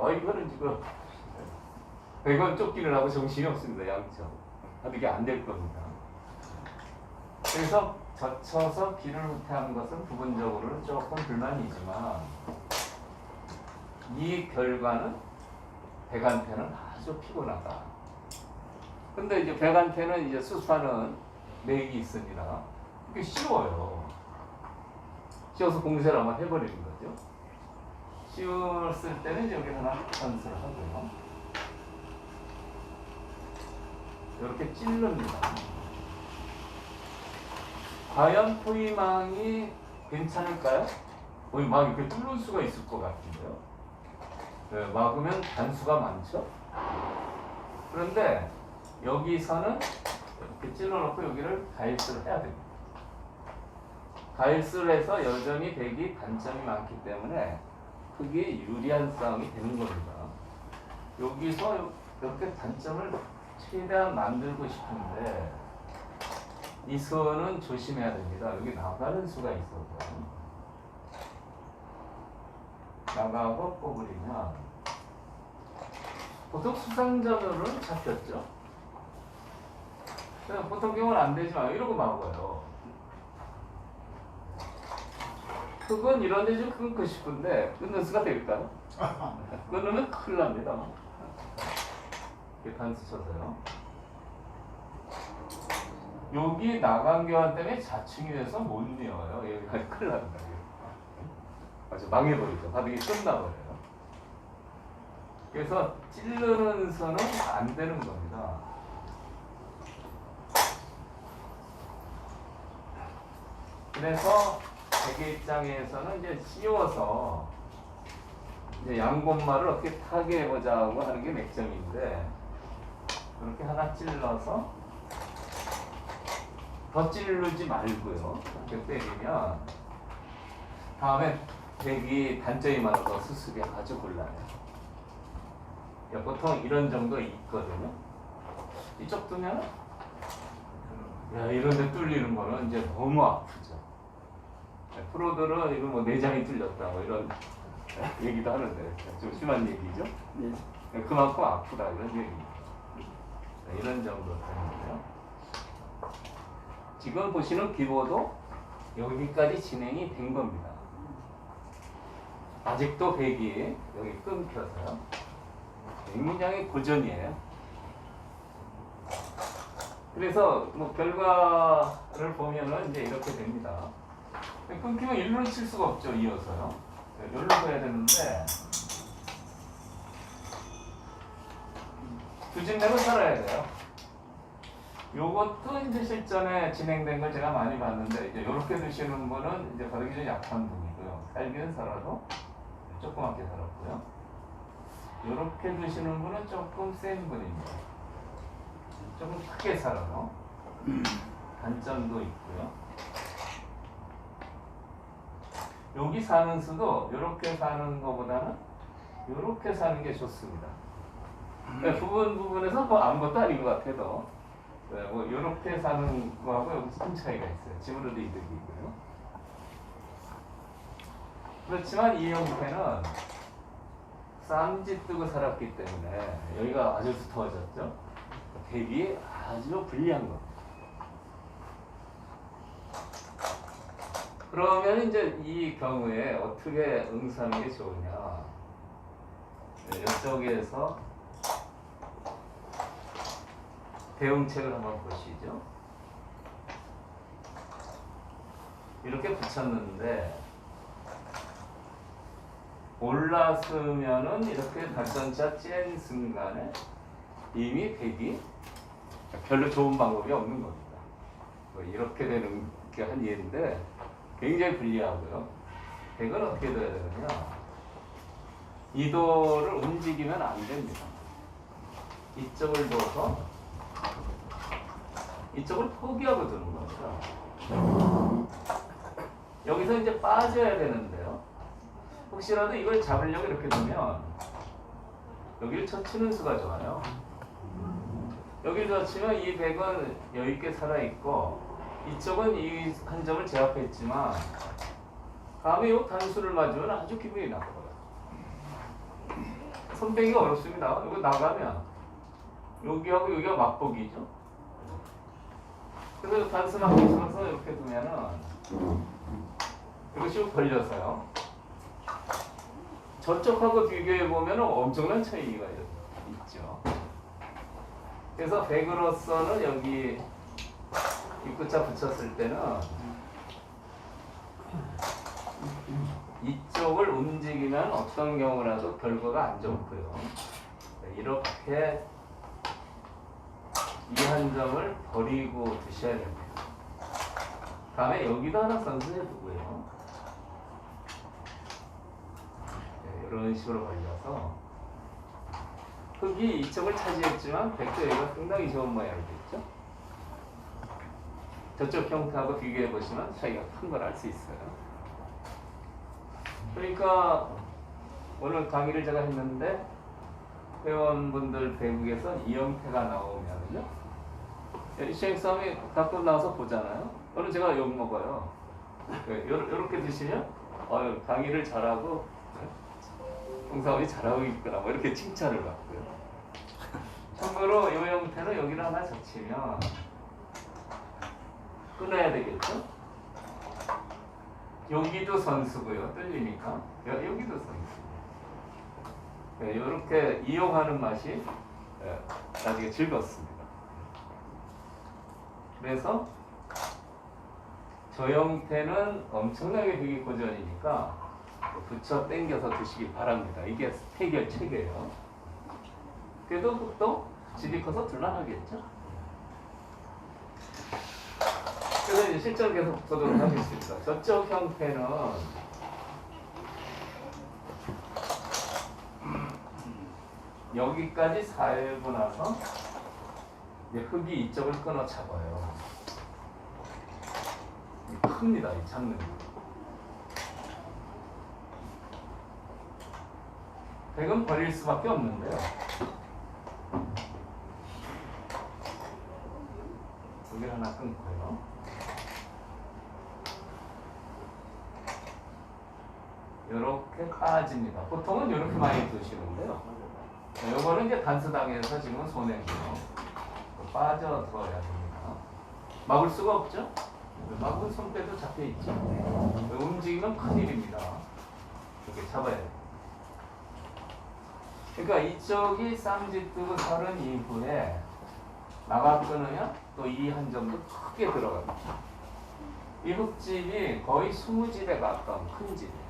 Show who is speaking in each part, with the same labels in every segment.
Speaker 1: 이거는 지금 100원 쫓기를 하고 정신이 없습니다. 양쪽. 이게 안 될 겁니다. 그래서 젖혀서 기를 후퇴하는 것은 부분적으로는 조금 불만이지만 이 결과는 백안태는 아주 피곤하다. 근데 이제 백안태는 이제 수수하는 맥이 있습니다. 이게 쉬워요. 쉬워서 공세를 한번 해버리는 거죠. 쉬웠을 때는 여기 하나 연습을 하고요. 이렇게 찔릅니다. 과연 포위망이 괜찮을까요? 막 이렇게 뚫을 수가 있을 것 같은데요. 네, 막으면 단수가 많죠. 그런데 여기서는 이렇게 찔러놓고 여기를 가일수를 해야 됩니다. 가일수를 해서 여전히 백이 단점이 많기 때문에 그게 유리한 싸움이 되는 겁니다. 여기서 이렇게 단점을 최대한 만들고 싶은데 이 수는 조심해야 됩니다. 여기 나가는 수가 있어서 나가고 뽑으리면 보통 수상전으로는 잡혔죠. 보통 경우는 안 되지만 이러고 막아요. 그건 이런데 좀 끊고 싶은데 끊는 수가 될까요? 끊으면 큰일 납니다. 이렇게 단수 쳐서요. 여기 나간 교환 때문에 자충이 돼서 못 미워요. 여기까지 큰일 납니다. 아주 망해버리죠. 바둑이 끝나버려요. 그래서 찌르는 선은 안 되는 겁니다. 그래서 백의 입장에서는 이제 씌워서 이제 양곤말을 어떻게 타게 해보자고 하는 게 맥점인데 이렇게 하나 찔러서 더 찌르지 말고요. 이렇게 때리면 다음에 백이 단점이 많아서 수습이 아주 곤란해요. 보통 이런 정도 있거든요. 이쪽 두면 이런 데 뚫리는 거는 이제 너무 아프죠. 프로들은 이거 뭐 내장이 뚫렸다 뭐 이런 얘기도 하는데 좀 심한 얘기죠. 네. 그만큼 아프다 이런 얘기입니다. 이런 정도 되는데요. 지금 보시는 기보도 여기까지 진행이 된 겁니다. 아직도 백이 여기 끊겨서요. 굉장히 고전이에요. 그래서 뭐 결과를 보면은 이제 이렇게 됩니다. 끊기면 일루를 칠 수가 없죠. 이어서요. 여기로 해야 되는데 두진맥은 살아야 돼요. 요것도 이제 실전에 진행된 걸 제가 많이 봤는데 이제 이렇게 드시는 분은 이제 바닥이 좀 약한 분이고요. 살기는 살아도 조그맣게 살았고요. 이렇게 드시는 분은 조금 센 분입니다. 조금 크게 살아요. 단점도 있고요. 여기 사는 수도 이렇게 사는 것보다는 이렇게 사는 게 좋습니다. 부분에서 뭐 아무것도 아닌 것 같아도 뭐 이렇게 사는 거하고 여기서 큰 차이가 있어요. 집으로도 이득이 있고요. 그렇지만 이 형태는 쌈짓 뜨고 살았기 때문에 여기가 아주 두터워졌죠. 백이 아주 불리한 겁니다. 그러면 이제 이 경우에 어떻게 응수하는 게 좋으냐? 이쪽에서 대응책을 한번 보시죠. 이렇게 붙였는데 올랐으면은 이렇게 발전차 짠 순간에 이미 백이 별로 좋은 방법이 없는 겁니다. 이렇게 되는 게 한 예인데 굉장히 불리하고요. 백은 어떻게 돼야 되느냐? 이도를 움직이면 안 됩니다. 이쪽을 둬서 이쪽을 포기하고 두는 겁니다. 여기서 이제 빠져야 되는데요. 혹시라도 이걸 잡으려고 이렇게 두면 여기를 젖히는 수가 좋아요. 여기를 젖히면 이 백은 여유있게 살아있고 이쪽은 이 한 점을 제압했지만 다음에 이 단수를 맞으면 아주 기분이 나빠요. 손 빼기가 어렵습니다. 이거 나가면 여기하고 여기가 맞보기죠. 그래서 단순하게 들어서 이렇게 두면은 이것이 벌려서요. 저쪽하고 비교해 보면 엄청난 차이가 있죠. 그래서 백으로서는 여기 입구자 붙였을 때는 이쪽을 움직이면 어떤 경우라도 결과가 안 좋고요. 이렇게 이 한 점을 버리고 두셔야 됩니다. 다음에 여기도 하나 선수해 두고요. 네, 이런 식으로 벌려서 흙이 이쪽을 차지했지만 백도 여기가 상당히 좋은 모양이 됐죠. 저쪽 형태하고 비교해 보시면 차이가 큰 걸 알 수 있어요. 그러니까 오늘 강의를 제가 했는데 회원분들 배국에서 이 형태가 나오면요, 시행 싸움이 가끔 나와서 보잖아요. 오늘 제가 욕 먹어요. 이렇게 드시면 강의를 잘하고 홍사원이 잘하고 있구나 뭐 이렇게 칭찬을 받고요. 참고로 이 형태는 여기를 하나 젖히면 끊어야 되겠죠? 여기도 선수고요. 뚫리니까 여기도 선수. 이렇게 이용하는 맛이 나중에 즐겁습니다. 그래서 저 형태는 엄청나게 되게 고전이니까 붙여 당겨서 드시기 바랍니다. 이게 해결책이에요. 그래도 흙도 집이 커서 둘러나겠죠. 그래서 이제 실전 계속 보도록 하겠습니다. 저쪽 형태는 여기까지 살고 나서 이제 흙이 이쪽을 끊어 잡아요. 큽니다, 이 잡는 거. 백은 버릴 수밖에 없는데요. 여기 하나 끊고요. 이렇게 빠집니다. 보통은 이렇게 많이 두시는데요. 이거는 이제 단수당해서 지금은 손해고요. 빠져둬야 됩니다. 막을 수가 없죠? 막으면 손빼도 잡혀있죠. 움직이면 큰일입니다. 이렇게 잡아야 돼요. 그러니까 이쪽이 쌈짓 뜨고 서른 이후에 나가 끊으면 또 이 한 점도 크게 들어갑니다. 이 흙집이 거의 20집에 가까운 큰 집이에요.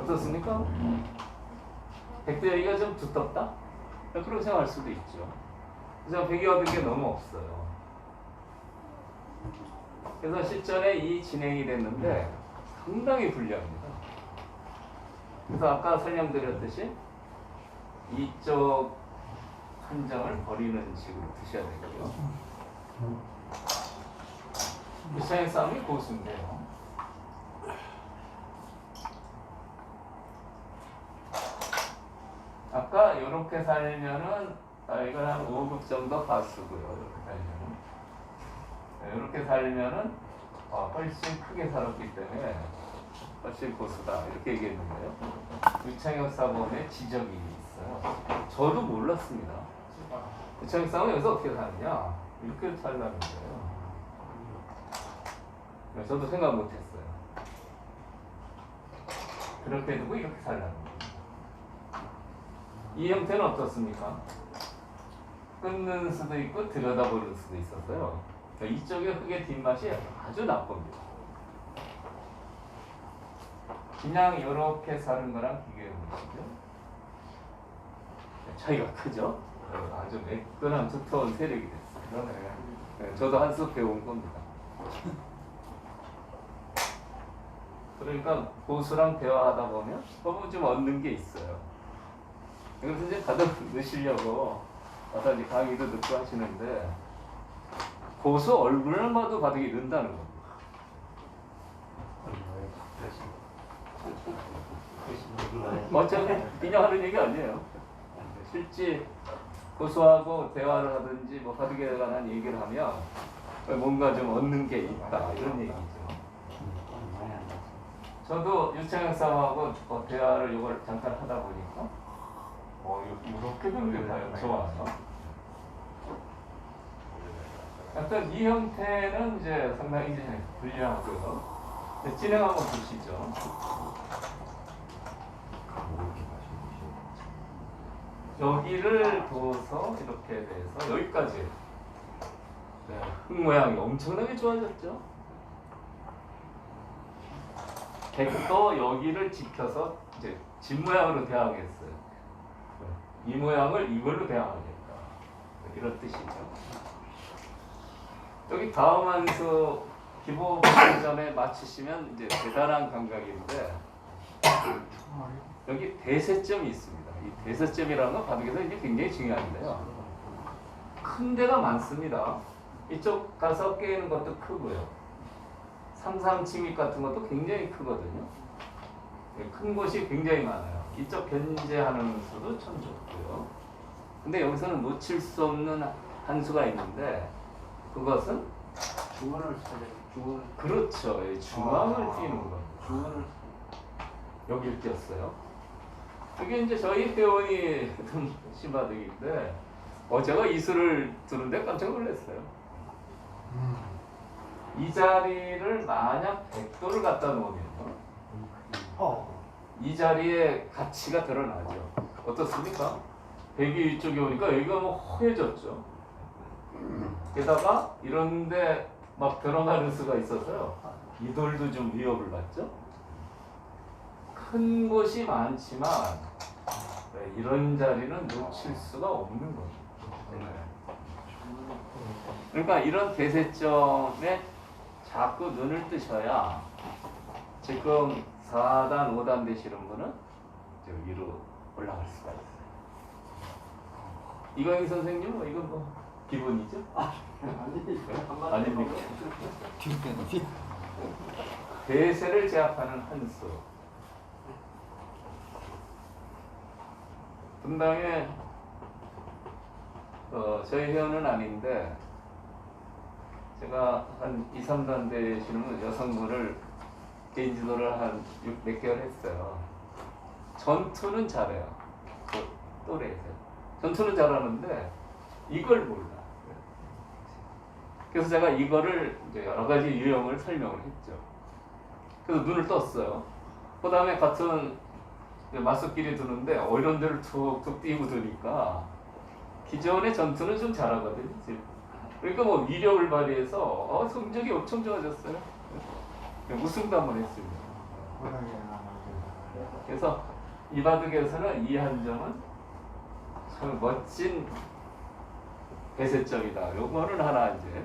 Speaker 1: 어떻습니까? 백대여기가 좀 두텁다? 그렇게 생각할 수도 있죠. 그래서 백이 얻은 게 너무 없어요. 그래서 실전에 이 진행이 됐는데 상당히 불리합니다. 그래서 아까 설명드렸듯이 이쪽 한 점을 버리는 식으로 드셔야 되고요. 유창의 싸움이 고수인데요. 아까 이렇게 살면은 이건 한 5급 정도 가수고요. 이렇게 살면은 이렇게 살면은 훨씬 크게 살았기 때문에 훨씬 고수다 이렇게 얘기했는데요. 유창혁 사범의 지적이 있어요. 저도 몰랐습니다. 유창혁 사범은 여기서 어떻게 사느냐 이렇게 살라는 거예요. 저도 생각 못했어요. 그렇게 두고 이렇게 살라는 거예요. 이 형태는 어떻습니까? 끊는 수도 있고 들여다보는 수도 있었어요. 그러니까 이쪽의 흙의 뒷맛이 아주 나쁩니다. 그냥 이렇게 사는 거랑 비교해 보시죠. 차이가 크죠? 아주 매끈한 두터운 세력이 됐어요. 네, 저도 한 수 배운 겁니다. 그러니까 고수랑 대화하다 보면 좀 얻는 게 있어요. 그래서 이제 다들 넣으시려고 와서 이제 강의도 듣고 하시는데 고수 얼굴만 봐도 바닥에 넣는다는 겁니다. 어차피 그냥 하는 얘기 아니에요. 실제 고수하고 대화를 하든지 뭐 바둑에 관한 얘기를 하면 뭔가 좀 얻는 게 있다 이런 얘기죠. 저도 유창혁 사람하고 대화를 이걸 잠깐 하다 보니까 이렇게 변경해요. 좋아요. 하여튼 이 형태는 이제 상당히 이제 불리하고요. 진행 한번 보시죠. 여기를 둬서 이렇게 돼서 여기까지. 네, 흙 모양이 엄청나게 좋아졌죠. 백도 여기를 지켜서 이제 집 모양으로 대항했어요. 이 모양을 이걸로 대항하겠다. 이런 뜻이죠. 여기 다음 함수 기본 전에 맞추시면 이제 대단한 감각인데 여기 대세점이 있습니다. 이 대세점이라는 건 바둑에서 이제 굉장히 중요한데요. 큰 데가 많습니다. 이쪽 가서 깨는 것도 크고요. 삼삼침입 같은 것도 굉장히 크거든요. 큰 곳이 굉장히 많아요. 이쪽 견제하는 수도 참 좋고요. 근데 여기서는 놓칠 수 없는 한 수가 있는데 그것은
Speaker 2: 중원을 중원.
Speaker 1: 그렇죠. 중앙을 띄는 거.
Speaker 2: 중원을
Speaker 1: 여기를 띄었어요. 이게 이제 저희 회원이 시바득인데 제가 이 수를 두는데 깜짝 놀랐어요. 이 자리를 만약 백도를 갖다 놓으면 이 자리에 가치가 드러나죠. 어떻습니까? 백이 이쪽에 오니까 여기가 뭐 허해졌죠. 게다가 이런데 막 들어가는 수가 있어서요. 이 돌도 좀 위협을 받죠. 큰 곳이 많지만 이런 자리는 놓칠 수가 없는 거죠. 그러니까 이런 대세점에 자꾸 눈을 뜨셔야 지금 4단, 5단 되시는 분은 이제 위로 올라갈 수가 있어요. 이광희 선생님은 이건 뭐 기본이죠? 아닙니까? 대세를 제압하는 한 수. 분당에 저희 회원은 아닌데 제가 한 2, 3단 되시는 여성분을 개인 지도를 한 몇 개월 했어요. 전투는 잘해요. 또래에서. 전투는 잘하는데 이걸 몰라. 그래서 제가 이거를 이제 여러 가지 유형을 설명을 했죠. 그래서 눈을 떴어요. 그 다음에 같은 맞서끼리 두는데 이런 데를 툭툭 띄고 두니까 기존의 전투는 좀 잘하거든요. 그러니까 뭐 위력을 발휘해서 성적이 엄청 좋아졌어요. 우승도 한번 했습니다. 그래서 이 바둑에서는 이 한 점은 참 멋진 대세점이다. 요거는 하나 이제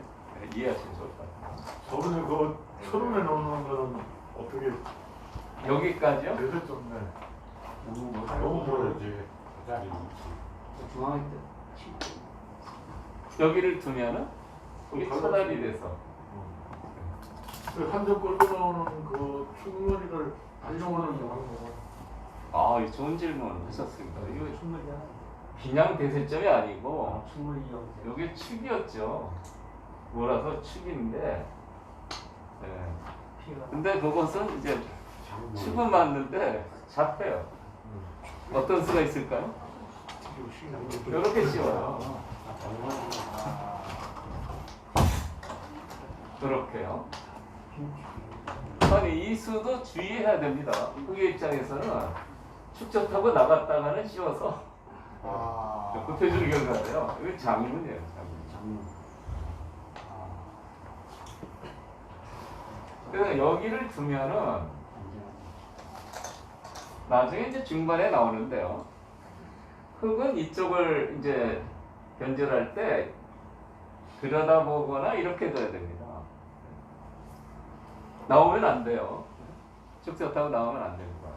Speaker 1: 이해하시면 좋을 것 같아요.
Speaker 3: 저번에 그 철원에 넣는 거는 어떻게
Speaker 1: 여기까지요?
Speaker 3: 대세점네.
Speaker 2: 너무
Speaker 3: 너무 멀어지.
Speaker 2: 중앙에
Speaker 1: 여기를 두면은 여기 차단이 돼서
Speaker 3: 한 점 끌고 나오는 그 충분히를 안정화를 하는 거.
Speaker 1: 이 좋은 질문 하셨습니다. 이거
Speaker 2: 충분히야.
Speaker 1: 그냥 대세점이 아니고
Speaker 2: 충분히
Speaker 1: 여기 축이었죠. 몰아서 축인데 근데 그것은 이제 축은 맞는데 잡혀요. 어떤 수가 있을까요? 이렇게 씌워요. 그렇게요. 아니 이 수도 주의해야 됩니다. 흑의 입장에서는 축적하고 나갔다가는 씌워서 급해주는 결과예요. 이거 장문이에요. 장문. 그래서 여기를 두면은 나중에 이제 중반에 나오는데요. 흑은 이쪽을 이제 견제할 때 들여다보거나 이렇게 둬야 됩니다. 나오면 안 돼요. 축적하고 나오면 안 됩니다.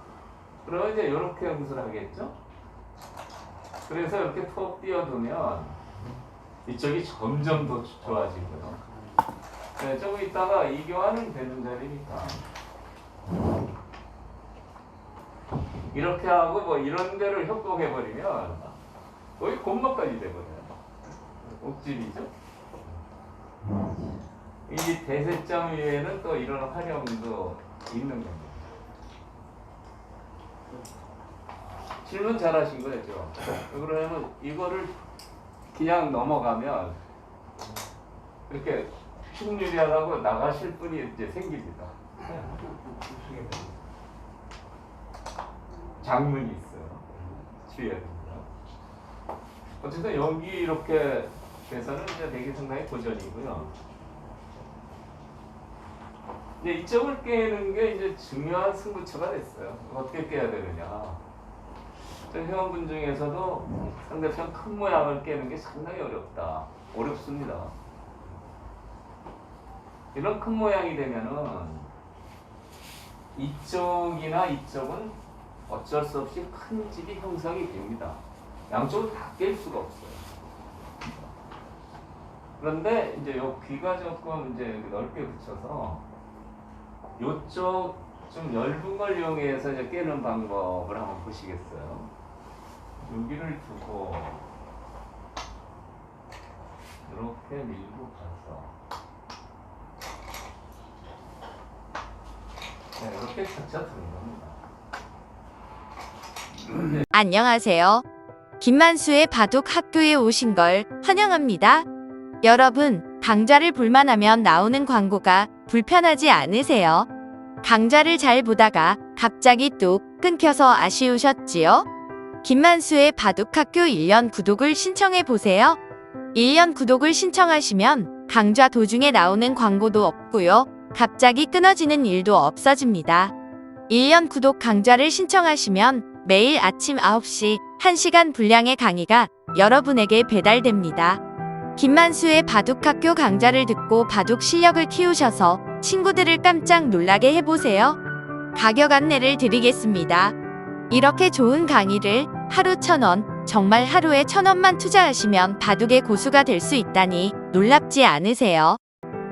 Speaker 1: 그러면 이제 이렇게 응수를 하겠죠? 그래서 이렇게 톡 띄워두면 이쪽이 점점 더 좋아지고요. 네, 조금 있다가 이교환은 되는 자리니까 이렇게 하고 뭐 이런 데를 협곡해버리면 거의 곤막까지 되거든요. 옥집이죠. 이 대세점 위에는 또 이런 활용도 있는 겁니다. 질문 잘하신 거죠. 그러면 이거를 그냥 넘어가면 이렇게 충유리하다고 나가실 분이 이제 생깁니다. 장문이 있어요. 주의해야 됩니다. 어쨌든 여기 이렇게 돼서는 이제 되게 상당히 고전이고요. 이제 이점을 깨는 게 이제 중요한 승부처가 됐어요. 어떻게 깨야 되느냐. 회원분 중에서도 상대편 큰 모양을 깨는 게 상당히 어렵다. 어렵습니다. 이런 큰 모양이 되면은 이쪽이나 이쪽은 어쩔 수 없이 큰 집이 형성이 됩니다. 양쪽을 다 깰 수가 없어요. 그런데 이제 요 귀가 조금 이제 넓게 붙여서 요쪽 좀 얇은 걸 이용해서 이제 깨는 방법을 한번 보시겠어요? 여기를 두고 이렇게 밀고 가서 네, 이렇게 차차 드는 겁니다.
Speaker 4: 안녕하세요. 김만수의 바둑 학교에 오신 걸 환영합니다. 여러분, 강좌를 볼만하면 나오는 광고가 불편하지 않으세요? 강좌를 잘 보다가 갑자기 뚝 끊겨서 아쉬우셨지요? 김만수의 바둑학교 1년 구독을 신청해 보세요. 1년 구독을 신청하시면 강좌 도중에 나오는 광고도 없고요. 갑자기 끊어지는 일도 없어집니다. 1년 구독 강좌를 신청하시면 매일 아침 9시 1시간 분량의 강의가 여러분에게 배달됩니다. 김만수의 바둑학교 강좌를 듣고 바둑 실력을 키우셔서 친구들을 깜짝 놀라게 해보세요. 가격 안내를 드리겠습니다. 이렇게 좋은 강의를 하루 1,000원, 정말 하루에 1,000원만 투자하시면 바둑의 고수가 될 수 있다니 놀랍지 않으세요?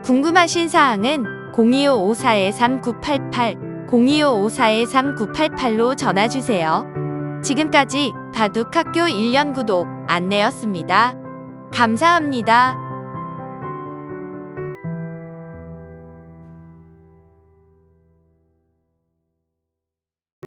Speaker 4: 궁금하신 사항은 0255-413-988, 0255-413-988로 전화주세요. 지금까지 바둑학교 1년 구독 안내였습니다. 감사합니다.